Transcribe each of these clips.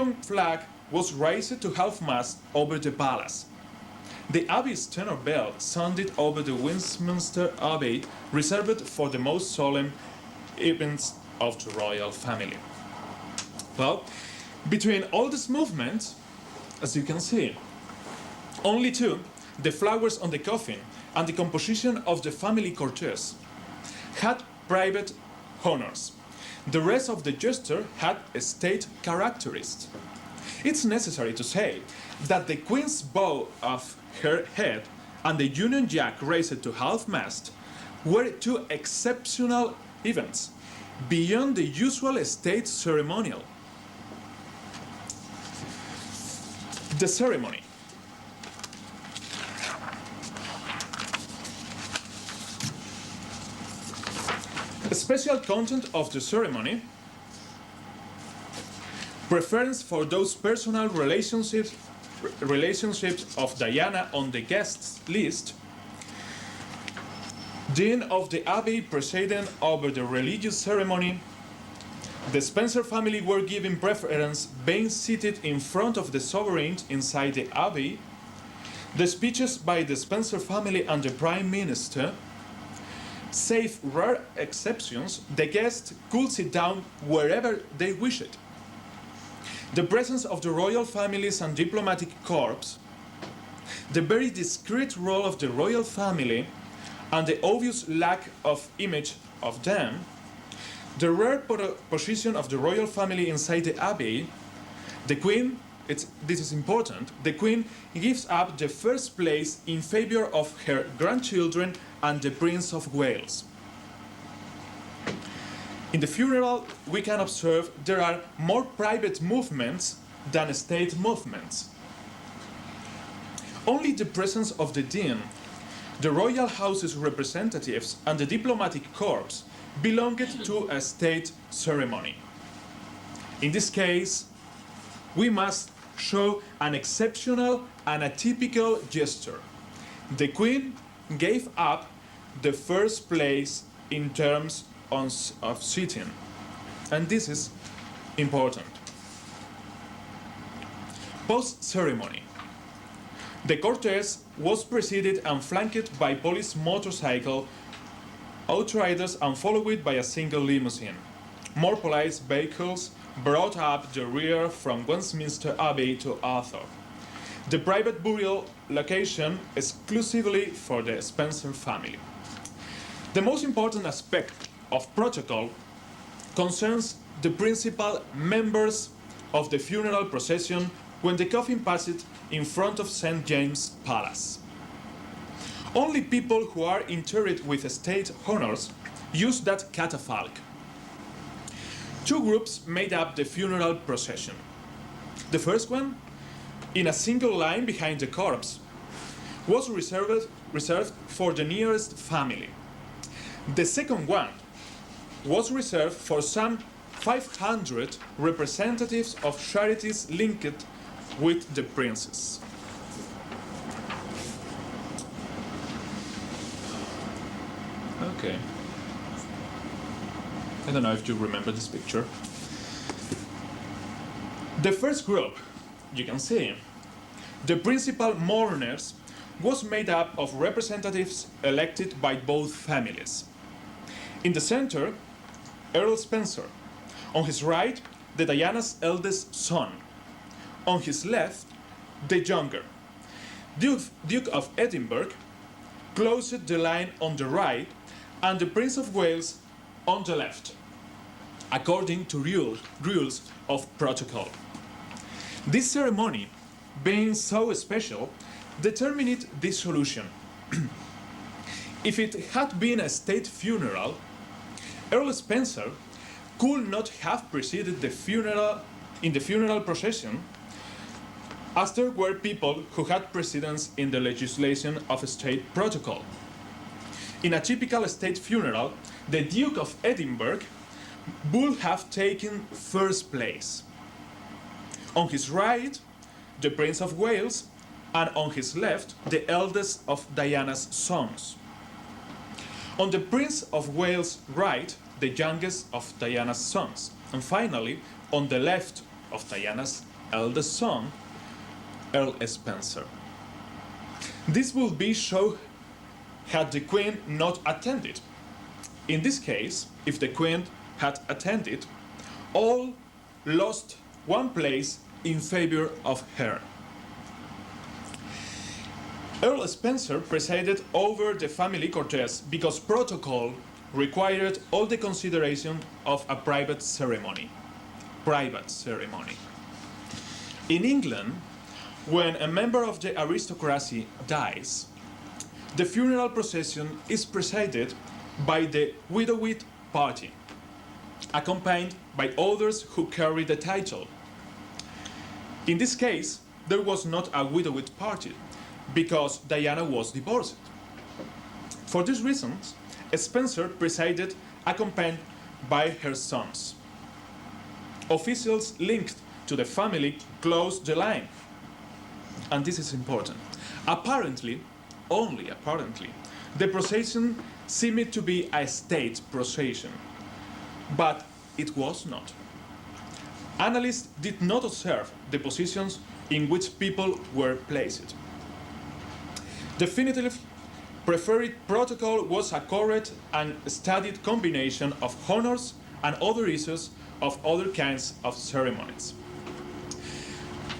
Union flag was raised to half-mast over the palace. The Abbey's tenor bell sounded over the Westminster Abbey, reserved for the most solemn events of the royal family. Well, between all these movements, as you can see, only two, the flowers on the coffin and the composition of the family cortege, had private honors. The rest of the gesture had a state characteristics. It's necessary to say that the Queen's bow of her head and the Union Jack raised to half-mast were two exceptional events beyond the usual state ceremonial. The ceremony. The special content of the ceremony, preference for those personal relationships of Diana on the guests list, Dean of the Abbey presiding over the religious ceremony, the Spencer family were given preference being seated in front of the sovereign inside the Abbey, the speeches by the Spencer family and the Prime Minister. Save rare exceptions, the guests could sit down wherever they wished. The presence of the royal families and diplomatic corps, the very discreet role of the royal family, and the obvious lack of image of them, the rare position of the royal family inside the Abbey, the Queen, this is important, the Queen gives up the first place in favor of her grandchildren and the Prince of Wales. In the funeral, we can observe there are more private movements than state movements. Only the presence of the Dean, the royal house's representatives, and the diplomatic corps belonged to a state ceremony. In this case, we must show an exceptional and atypical gesture. The Queen gave up the first place in terms of seating, and this is important. Post-ceremony. The cortege was preceded and flanked by police motorcycle outriders and followed by a single limousine. More police vehicles brought up the rear from Westminster Abbey to Arthur, the private burial location exclusively for the Spencer family. The most important aspect of protocol concerns the principal members of the funeral procession when the coffin passed in front of St. James' Palace. Only people who are interred with state honors use that catafalque. Two groups made up the funeral procession. The first one, in a single line behind the corpse, was reserved for the nearest family. The second one was reserved for some 500 representatives of charities linked with the princess. Okay. I don't know if you remember this picture. The first group, you can see, the principal mourners, was made up of representatives elected by both families. In the center, Earl Spencer. On his right, the Diana's eldest son. On his left, the younger. Duke of Edinburgh closed the line on the right and the Prince of Wales on the left, according to rules of protocol. This ceremony, being so special, determined this solution. If it had been a state funeral, Earl Spencer could not have preceded the funeral in the funeral procession, as there were people who had precedence in the legislation of state protocol. In a typical state funeral, the Duke of Edinburgh would have taken first place. On his right, the Prince of Wales, and on his left, the eldest of Diana's sons. On the Prince of Wales' right, the youngest of Diana's sons. And finally, on the left of Diana's eldest son, Earl Spencer. This would be so had the Queen not attended. In this case, if the Queen had attended, all lost one place in favor of her. Earl Spencer presided over the family cortege because protocol required all the consideration of a private ceremony. In England, when a member of the aristocracy dies, the funeral procession is presided by the widowed party, accompanied by others who carry the title. In this case, there was not a widowed party, because Diana was divorced. For these reasons, Spencer presided accompanied by her sons. Officials linked to the family closed the line. And this is important. Apparently, only apparently, the procession seemed to be a state procession, but it was not. Analysts did not observe the positions in which people were placed. Definitive preferred protocol was a correct and studied combination of honors and other issues of other kinds of ceremonies.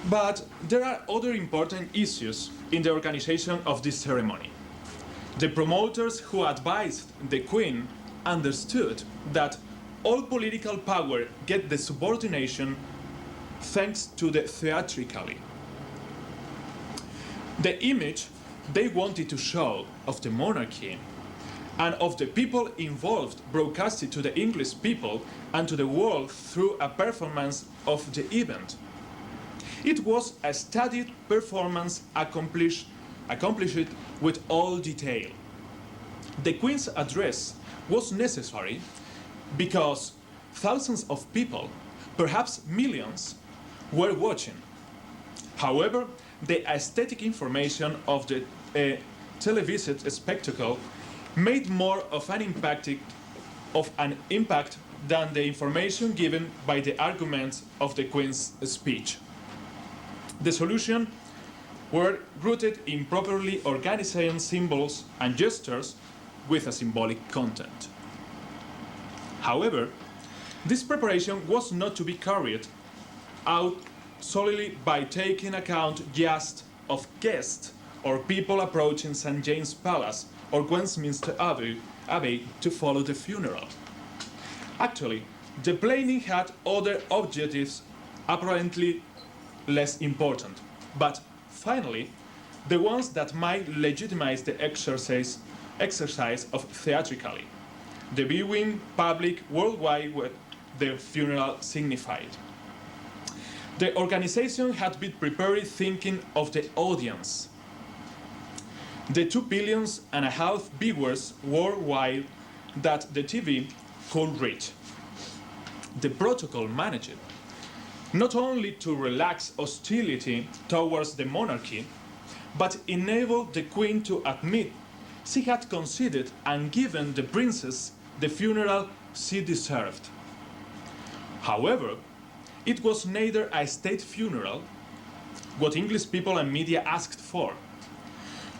But there are other important issues in the organization of this ceremony. The promoters who advised the Queen understood that all political power gets the subordination thanks to the theatrically. The image they wanted to show of the monarchy and of the people involved broadcasted to the English people and to the world through a performance of the event. It was a studied performance accomplished with all detail. The Queen's address was necessary because thousands of people, perhaps millions, were watching. However, the aesthetic information of the televised spectacle made more of an impact than the information given by the arguments of the Queen's speech. The solution were rooted in properly organizing symbols and gestures with a symbolic content. However, this preparation was not to be carried out solely by taking account just of guests or people approaching St. James's Palace or Westminster Abbey to follow the funeral. Actually, the planning had other objectives apparently less important, but finally, the ones that might legitimize the exercise of theatrically, the viewing public worldwide what the funeral signified. The organization had been prepared thinking of the audience. The 2.5 billion viewers worldwide that the TV could reach. The protocol managed not only to relax hostility towards the monarchy, but enabled the Queen to admit she had considered and given the princess the funeral she deserved. However, it was neither a state funeral, what English people and media asked for,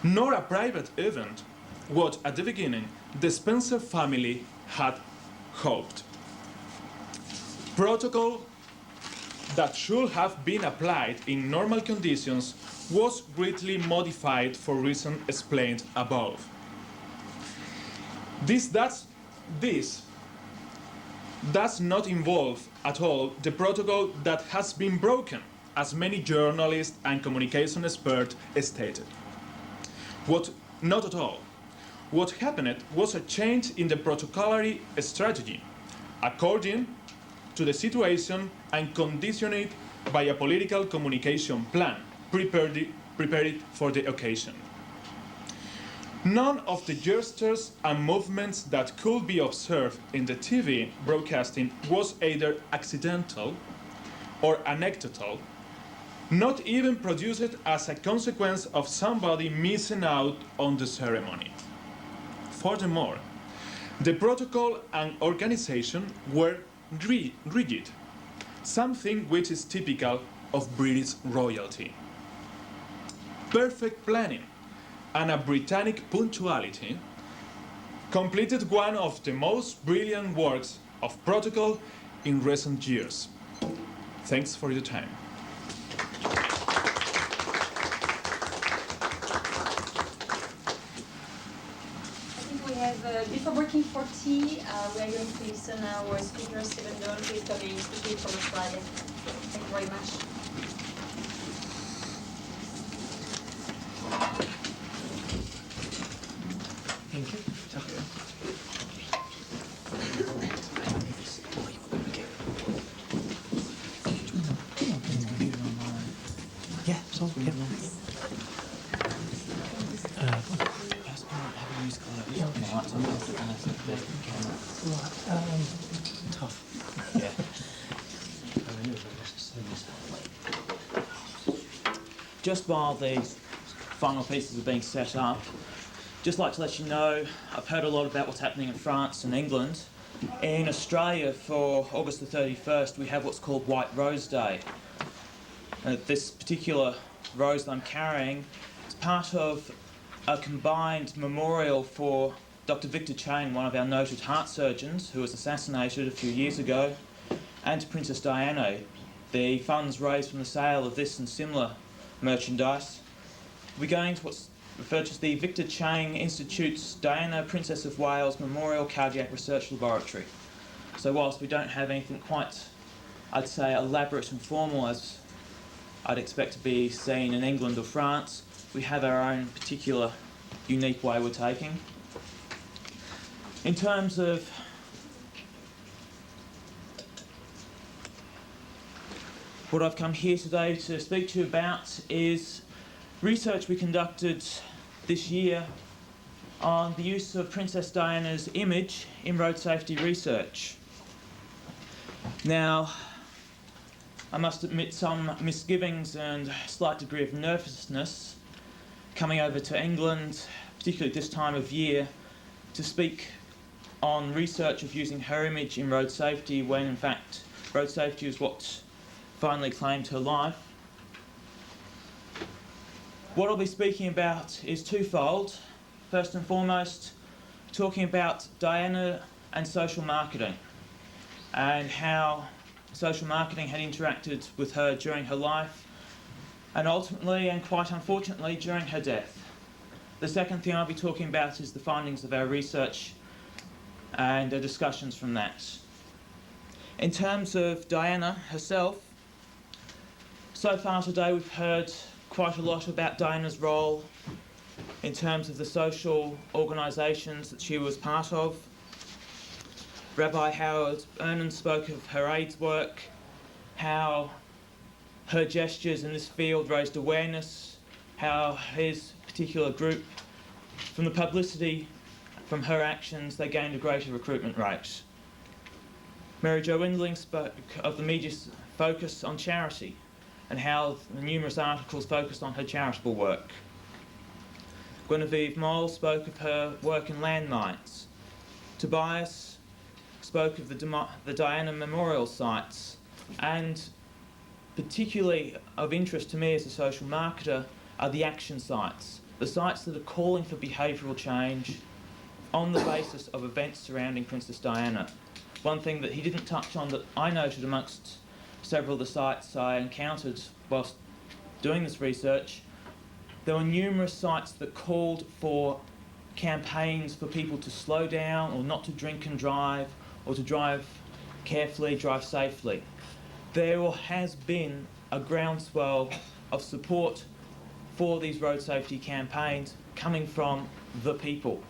nor a private event, what at the beginning the Spencer family had hoped. Protocol that should have been applied in normal conditions was greatly modified for reasons explained above. This does not involve at all the protocol that has been broken, as many journalists and communication experts stated. Not at all. What happened was a change in the protocolary strategy, according to the situation and conditioned by a political communication plan prepared for the occasion. None of the gestures and movements that could be observed in the TV broadcasting was either accidental or anecdotal, not even produced as a consequence of somebody missing out on the ceremony. Furthermore, the protocol and organization were rigid, something which is typical of British royalty. Perfect planning and a Britannic punctuality completed one of the most brilliant works of protocol in recent years. Thanks for your time. Before breaking for tea, we are going to listen to our speaker, Stephen Dunn, who is coming speaking from Australia. Thank you very much. Thank you. Yeah, it's all good. Tough. Yeah. Just while these final pieces are being set up, just like to let you know, I've heard a lot about what's happening in France and England. In Australia, for August the 31st, we have what's called White Rose Day. This particular rose that I'm carrying is part of a combined memorial for Dr. Victor Chang, one of our noted heart surgeons who was assassinated a few years ago, and to Princess Diana. The funds raised from the sale of this and similar merchandise we're going to what's referred to as the Victor Chang Institute's Diana, Princess of Wales Memorial Cardiac Research Laboratory. So whilst we don't have anything quite, I'd say, elaborate and formal as I'd expect to be seen in England or France, we have our own particular unique way we're taking. In terms of what I've come here today to speak to you about is research we conducted this year on the use of Princess Diana's image in road safety research. Now, I must admit some misgivings and a slight degree of nervousness coming over to England, particularly this time of year, to speak on research of using her image in road safety when in fact road safety is what finally claimed her life. What I'll be speaking about is twofold. First and foremost, talking about Diana and social marketing and how social marketing had interacted with her during her life and ultimately and quite unfortunately during her death. The second thing I'll be talking about is the findings of our research and the discussions from that. In terms of Diana herself, so far today we've heard quite a lot about Diana's role in terms of the social organisations that she was part of. Rabbi Howard Ernan spoke of her AIDS work, how her gestures in this field raised awareness, how his particular group, from the publicity from her actions, they gained a greater recruitment rate. Mary Jo Windling spoke of the media's focus on charity and how the numerous articles focused on her charitable work. Guinevere Moll spoke of her work in landmines. Tobias spoke of the Diana memorial sites, and particularly of interest to me as a social marketer are the action sites, the sites that are calling for behavioural change on the basis of events surrounding Princess Diana. One thing that he didn't touch on that I noted amongst several of the sites I encountered whilst doing this research, there were numerous sites that called for campaigns for people to slow down or not to drink and drive or to drive carefully, drive safely. There has been a groundswell of support for these road safety campaigns coming from the people.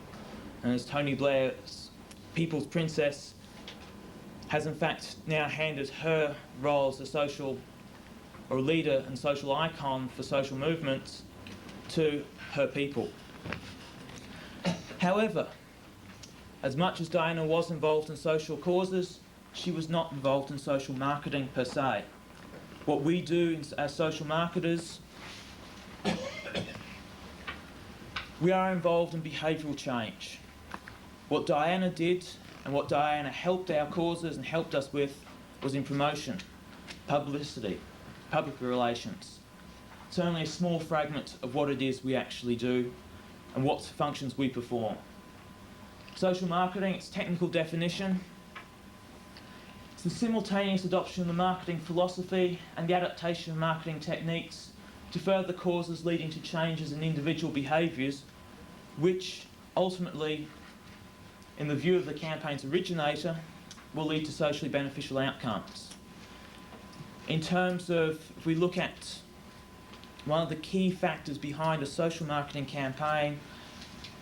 And as Tony Blair's People's Princess has in fact now handed her role as a social or leader and social icon for social movements to her people. However, as much as Diana was involved in social causes, she was not involved in social marketing per se. What we do as social marketers, we are involved in behavioural change. What Diana did and what Diana helped our causes and helped us with was in promotion, publicity, public relations. It's only a small fragment of what it is we actually do and what functions we perform. Social marketing, its technical definition, it's the simultaneous adoption of the marketing philosophy and the adaptation of marketing techniques to further causes leading to changes in individual behaviours, which ultimately, in the view of the campaign's originator, will lead to socially beneficial outcomes. In terms of, if we look at one of the key factors behind a social marketing campaign,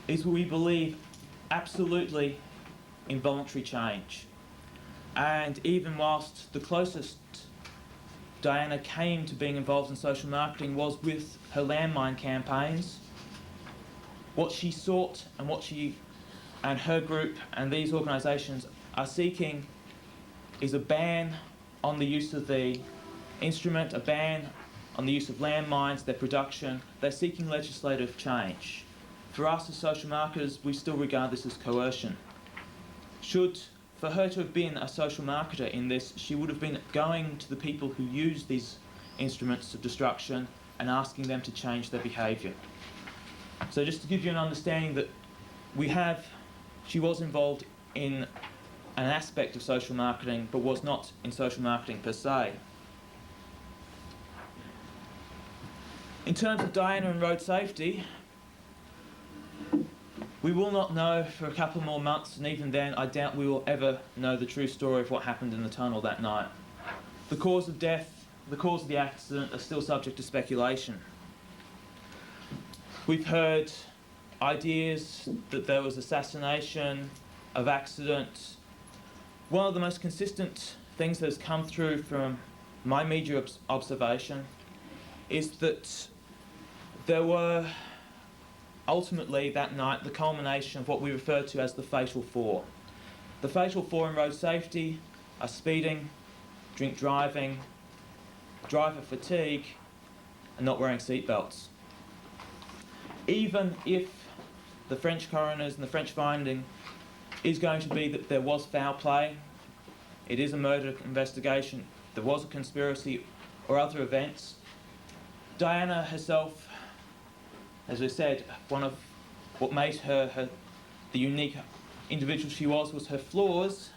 is we believe absolutely in voluntary change. And even whilst the closest Diana came to being involved in social marketing was with her landmine campaigns, what she sought and what she and her group and these organisations are seeking is a ban on the use of the instrument, a ban on the use of landmines, their production. They're seeking legislative change. For us as social marketers, we still regard this as coercion. For her to have been a social marketer in this, she would have been going to the people who use these instruments of destruction and asking them to change their behaviour. So just to give you an understanding that she was involved in an aspect of social marketing, but was not in social marketing per se. In terms of Diana and road safety, we will not know for a couple more months, and even then I doubt we will ever know the true story of what happened in the tunnel that night. The cause of death, the cause of the accident are still subject to speculation. We've heard ideas that there was assassination, of accident. One of the most consistent things that has come through from my media observation is that there were ultimately that night the culmination of what we refer to as the fatal four. The fatal four in road safety are speeding, drink driving, driver fatigue, and not wearing seatbelts. Even if the French coroners and the French finding is going to be that there was foul play, it is a murder investigation, there was a conspiracy or other events, Diana herself, as we said, one of what made her the unique individual she was her flaws,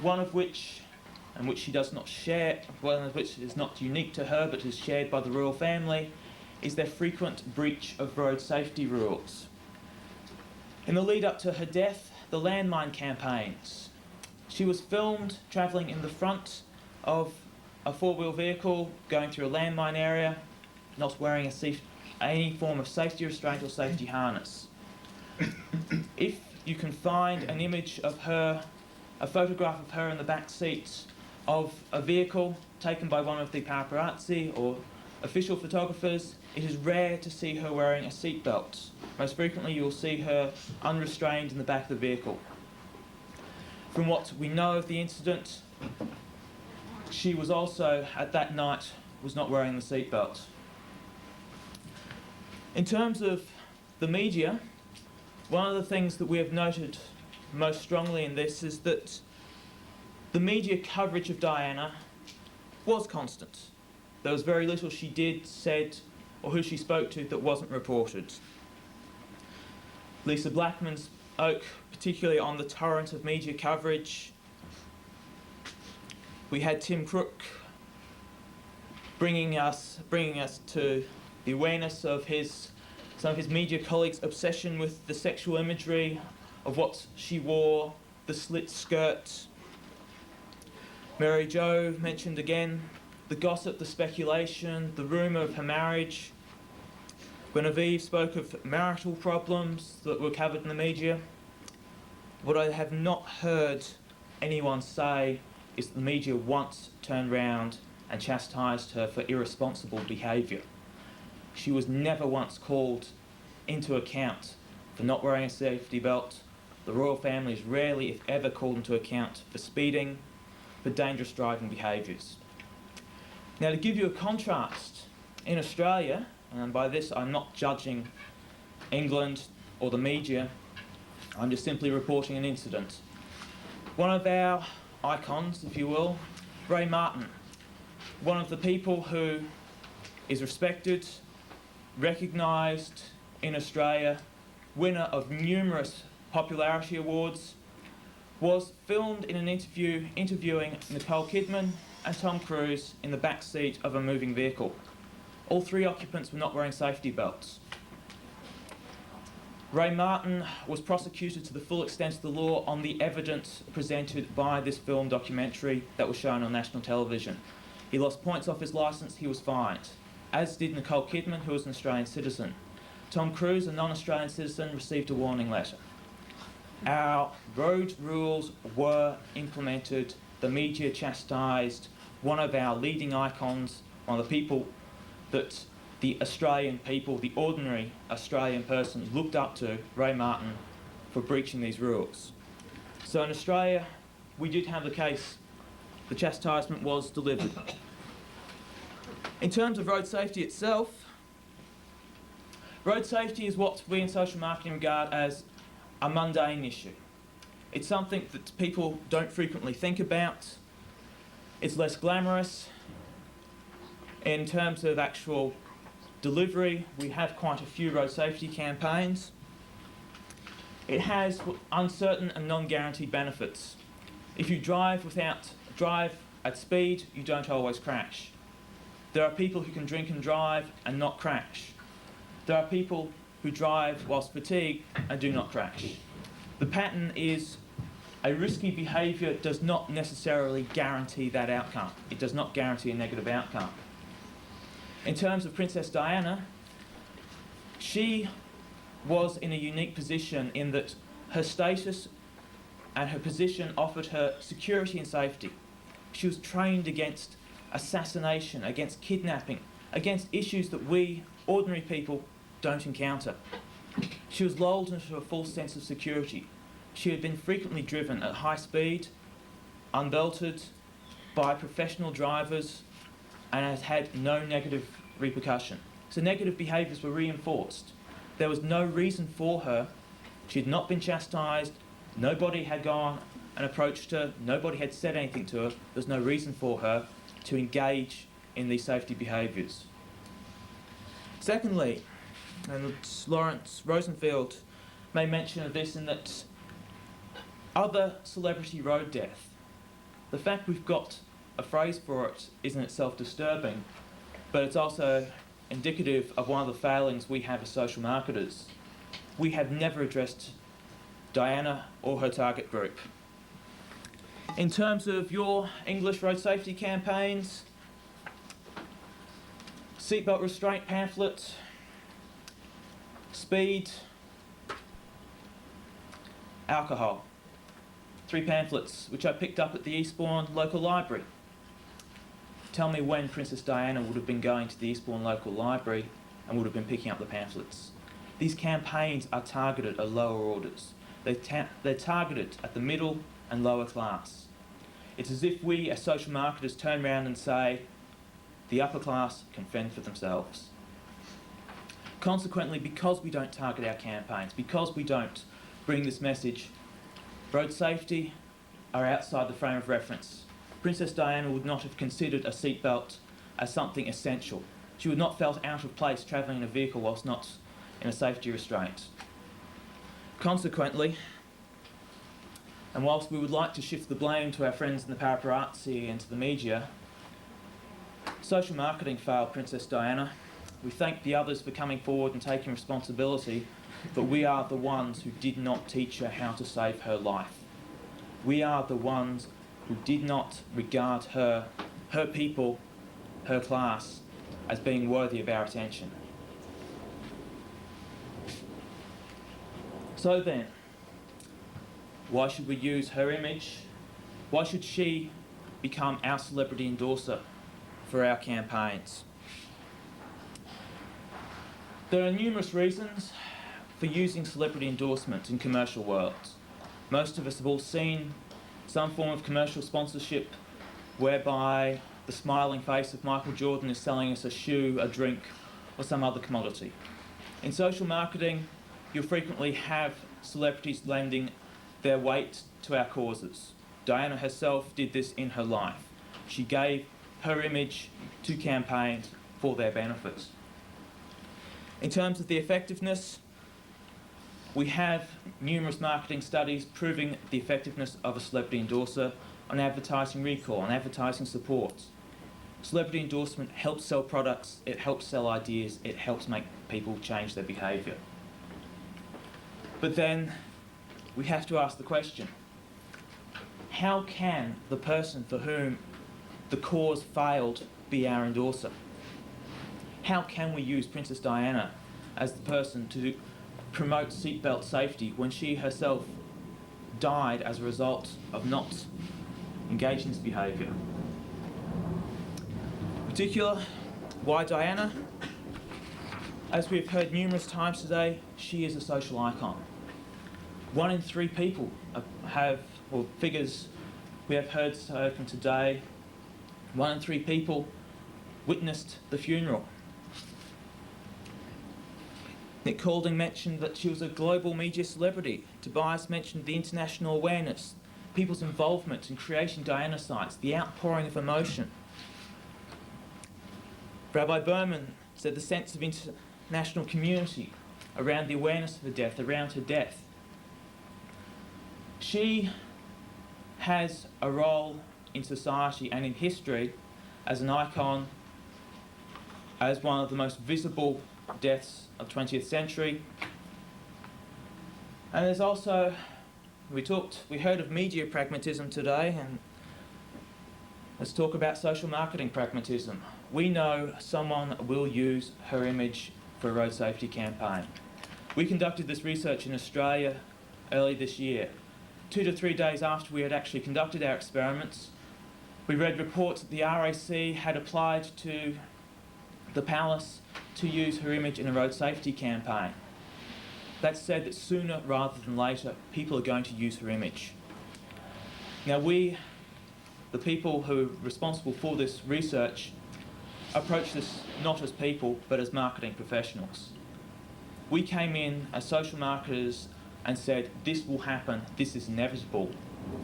one of which, and which she does not share, one of which is not unique to her but is shared by the royal family, is their frequent breach of road safety rules. In the lead up to her death, the landmine campaigns. She was filmed travelling in the front of a four-wheel vehicle going through a landmine area, not wearing any form of safety restraint or safety harness. If you can find an image of her, a photograph of her in the back seat of a vehicle taken by one of the paparazzi or official photographers, it is rare to see her wearing a seatbelt. Most frequently you will see her unrestrained in the back of the vehicle. From what we know of the incident, she was also, at that night, was not wearing the seatbelt. In terms of the media, one of the things that we have noted most strongly in this is that the media coverage of Diana was constant. There was very little she did, said, or who she spoke to that wasn't reported. Lisa Blackman spoke particularly on the torrent of media coverage. We had Tim Crook bringing us to the awareness of some of his media colleagues' obsession with the sexual imagery of what she wore, the slit skirt. Mary Jo mentioned again the gossip, the speculation, the rumour of her marriage. Genevieve spoke of marital problems that were covered in the media. What I have not heard anyone say is that the media once turned round and chastised her for irresponsible behaviour. She was never once called into account for not wearing a safety belt. The royal family is rarely, if ever, called into account for speeding, for dangerous driving behaviours. Now, to give you a contrast, in Australia, and by this I'm not judging England or the media, I'm just simply reporting an incident. One of our icons, if you will, Ray Martin, one of the people who is respected, recognised in Australia, winner of numerous popularity awards, was filmed in an interview interviewing Nicole Kidman and Tom Cruise in the back seat of a moving vehicle. All three occupants were not wearing safety belts. Ray Martin was prosecuted to the full extent of the law on the evidence presented by this film documentary that was shown on national television. He lost points off his licence, he was fined, as did Nicole Kidman, who was an Australian citizen. Tom Cruise, a non-Australian citizen, received a warning letter. Our road rules were implemented, the media chastised one of our leading icons, one of the people that the Australian people, the ordinary Australian person, looked up to, Ray Martin, for breaching these rules. So in Australia, we did have the case. The chastisement was delivered. In terms of road safety itself, road safety is what we in social marketing regard as a mundane issue. It's something that people don't frequently think about. It's less glamorous. In terms of actual delivery, we have quite a few road safety campaigns. It has uncertain and non-guaranteed benefits. If you drive at speed, you don't always crash. There are people who can drink and drive and not crash. There are people who drive whilst fatigued and do not crash. The pattern is a risky behaviour does not necessarily guarantee that outcome. It does not guarantee a negative outcome. In terms of Princess Diana, she was in a unique position in that her status and her position offered her security and safety. She was trained against assassination, against kidnapping, against issues that we, ordinary people, don't encounter. She was lulled into a false sense of security. She had been frequently driven at high speed, unbelted, by professional drivers, and has had no negative repercussion. So negative behaviours were reinforced. There was no reason for her. She had not been chastised. Nobody had gone and approached her. Nobody had said anything to her. There was no reason for her to engage in these safety behaviours. Secondly, and Lawrence Rosenfield made mention of this in that other celebrity road death, the fact we've got a phrase for it is in itself disturbing, but it's also indicative of one of the failings we have as social marketers. We have never addressed Diana or her target group. In terms of your English road safety campaigns, seatbelt restraint pamphlet, speed, alcohol. 3 pamphlets which I picked up at the Eastbourne local library. Tell me when Princess Diana would have been going to the Eastbourne local library and would have been picking up the pamphlets. These campaigns are targeted at lower orders. They're targeted at the middle and lower class. It's as if we as social marketers turn around and say, the upper class can fend for themselves. Consequently, because we don't target our campaigns, because we don't bring this message, road safety are outside the frame of reference. Princess Diana would not have considered a seatbelt as something essential. She would not have felt out of place travelling in a vehicle whilst not in a safety restraint. Consequently, and whilst we would like to shift the blame to our friends in the paparazzi and to the media, social marketing failed Princess Diana. We thank the others for coming forward and taking responsibility, but we are the ones who did not teach her how to save her life. We are the ones who did not regard her people, her class, as being worthy of our attention. So then, why should we use her image? Why should she become our celebrity endorser for our campaigns? There are numerous reasons for using celebrity endorsement in commercial worlds. Most of us have all seen some form of commercial sponsorship whereby the smiling face of Michael Jordan is selling us a shoe, a drink, or some other commodity. In social marketing, you'll frequently have celebrities lending their weight to our causes. Diana herself did this in her life. She gave her image to campaigns for their benefit. In terms of the effectiveness, we have numerous marketing studies proving the effectiveness of a celebrity endorser on advertising recall, on advertising support. Celebrity endorsement helps sell products, it helps sell ideas, it helps make people change their behaviour. But then we have to ask the question, how can the person for whom the cause failed be our endorser? How can we use Princess Diana as the person to promote seatbelt safety when she herself died as a result of not engaging in this behaviour? In particular, why Diana? As we've heard numerous times today, she is a social icon. 1 in 3 people figures we have heard so from today, 1 in 3 people witnessed the funeral. Nick Calding mentioned that she was a global media celebrity. Tobias mentioned the international awareness, people's involvement in creating Diana sites, the outpouring of emotion. Rabbi Berman said the sense of international community around the awareness of her death, around her death. She has a role in society and in history as an icon, as one of the most visible deaths of 20th century. And there's also, we heard of media pragmatism today, and let's talk about social marketing pragmatism. We know someone will use her image for a road safety campaign. We conducted this research in Australia early this year. 2 to 3 days after we had actually conducted our experiments, we read reports that the RAC had applied to the palace to use her image in a road safety campaign. That said that sooner rather than later, people are going to use her image. Now we, the people who are responsible for this research, approach this not as people, but as marketing professionals. We came in as social marketers and said, this will happen, this is inevitable.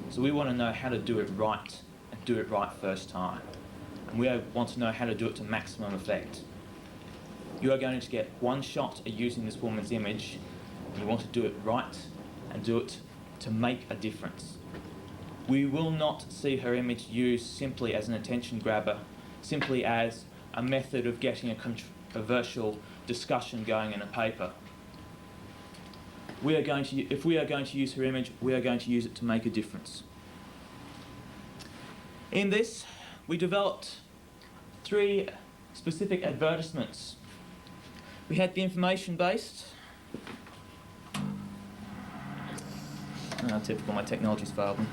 So we want to know how to do it right, and do it right first time. And we want to know how to do it to maximum effect. You are going to get one shot at using this woman's image, and you want to do it right, and do it to make a difference. We will not see her image used simply as an attention grabber, simply as a method of getting a controversial discussion going in a paper. If we are going to use her image, we are going to use it to make a difference. In this, we developed 3 specific advertisements. We had the information-based. Typical, my technology's failed me.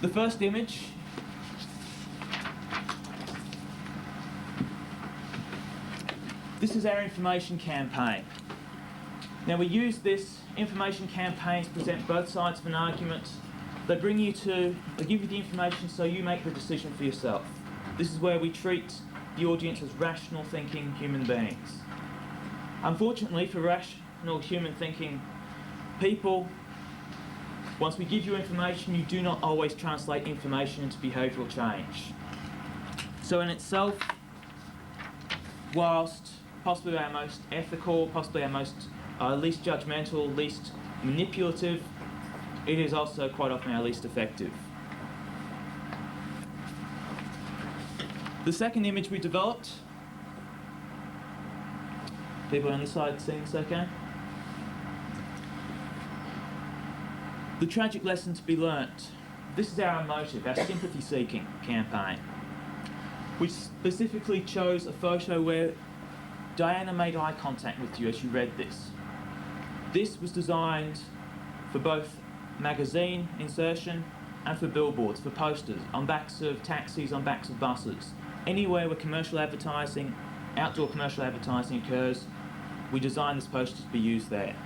The first image this is our information campaign. Now we use this information campaigns to present both sides of an argument. They give you the information so you make the decision for yourself. This is where we treat the audience as rational thinking human beings. Unfortunately for rational human thinking people, once we give you information, you do not always translate information into behavioural change. So in itself, whilst possibly our most ethical, possibly our most least judgmental, least manipulative, it is also quite often our least effective. The second image we developed, people on this side seeing this okay? The tragic lesson to be learnt. This is our motive, our sympathy-seeking campaign. We specifically chose a photo where Diana made eye contact with you as you read this. This was designed for both magazine insertion and for billboards, for posters, on backs of taxis, on backs of buses. Anywhere where commercial advertising, outdoor commercial advertising occurs, we designed this poster to be used there.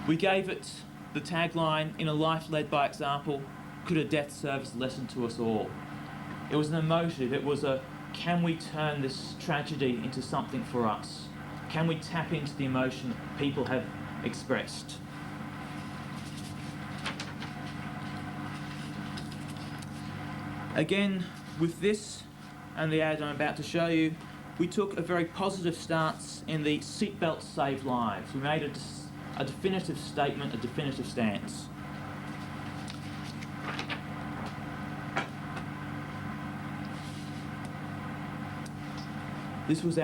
We gave it the tagline, "In a life led by example, could a death serve as a lesson to us all?" It was an emotive, it was a, can we turn this tragedy into something for us? Can we tap into the emotion that people have expressed? Again, with this and the ad I'm about to show you, we took a very positive stance in the seatbelts save lives. We made a definitive statement, a definitive stance. This was